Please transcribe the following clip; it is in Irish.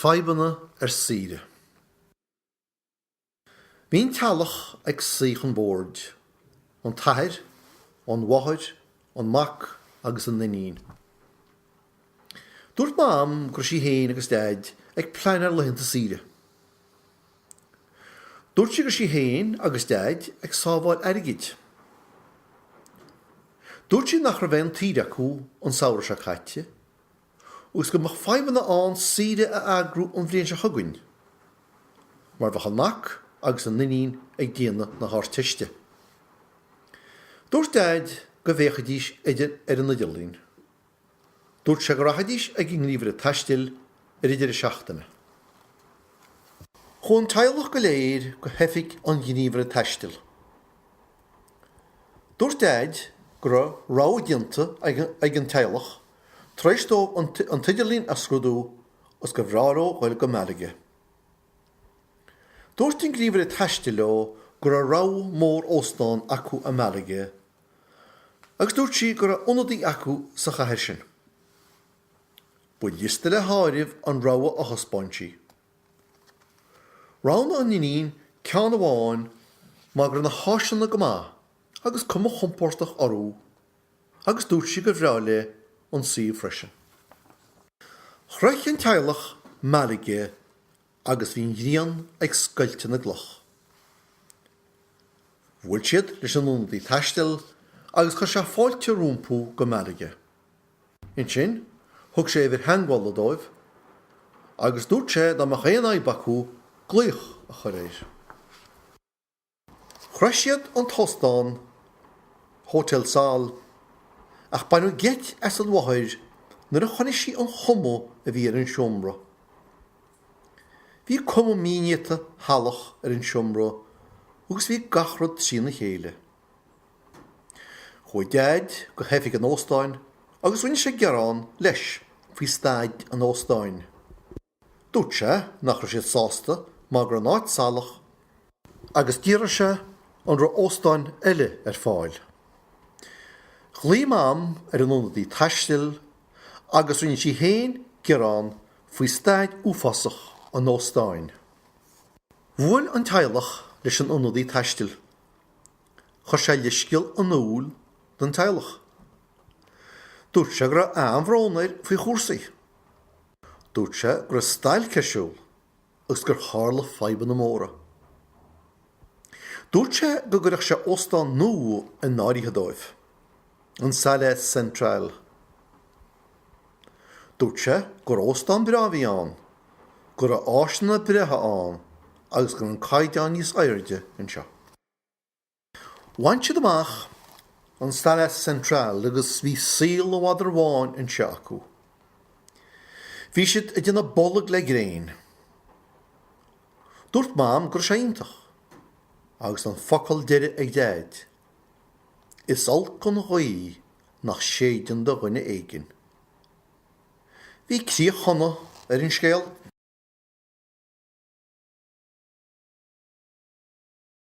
Fadhbanna saoire. Bhín tealach ag saoch an bord, an tathir, an wathair, an mac agus an nanín. Dúirt mám gur sí héin agus dad ag pleanar leithinta saoire. Dúirt sí gur sí héin agus dad ag sábháil airgid. Dúirt sí nach raibh an tíre acu an saoire se chaite, agus go mach Fadhbanna an saoire a agrú an bhliain se thugainn, mar bheadh an mac agus an nanín ag déanamh na thart-tuiste. Dúirt dad go bhéchadís idir an nadilín. Dúirt sé go rachadís ag ngníomhar a taistil idir a seachtaine. Chun teaghlach go léir go heifig an ngníomhar a taistil. Dúirt dad go rá dianta ag an teaghlach, treistóg an tidilín a scrúdú os go bhráró bhfuil go marige. Dúirt an ngníomhar a taistil ó gur rá mór óstán acu a marige, agus dúirt sí gur ionadaí acu sa chathair sin. Bud dhiste le háirimh an ráha a thospáintí. Rán an nanín ceann amháin má gur na háiseanna go maith agus cuma chompórtach orú, agus dúirt sí go bhreáile an saoibh freisin. Chreich an teaghlach marige agus bhín ghrian ag scoilte na gloch. Bhuail siad leis an ionadaí taistil agus chu sé fáilte rúmpú go marige. In sin, thug sé bhir hangháil a dóibh, agus dúirt sé dá mar chéan aibh gluach a chur éir. Chreisiad an tostáin Hotel Sal ach bainú geit as an wathair nuair a choinnig sí an chomó a bhí ar an siomra. Bhí cuma mínéata halach ar an siomra agus bhí gachrad sína chéile. Choi dad go heifig an óstáin agus bhain sé gearán leis faoi staid an óstáin. Dúirt sé nach raibh siad sásta má gur an áit salach agus díreach sé an ra óstáin eile ar fáil. Chlí mám ar an ionadaí taistil agus bhain sí héin gearán faoi staid uafasach an óstáin. Bhuail an teaghlach leis an ionadaí taistil. Chur sé leisciil an úl den teaghlach. Dúirt sé gur anmhrónair faoi chósaí. Dúirt sé gur stail ceisiúil agus gur tharla Fadhbanna móra. Dúirt sé go gurach sé óstán nua in náirithe dóibh, an saoire central. Dúirt sé gur óstán brábhí an, gur áisina brethe an agus gur an caighdeán níos airde in seo. Bhaint siad amach an saoire central agus bhí síl ó bhádar bháin in seo acu. Bhí siad a dhéanamh bollag le gréin. Dúirt mám gur sé iontach, agus an focail deire ag dad. Is olc an ghaí nach séidean do dhuine éigin. Bhí crí chona ar an scéal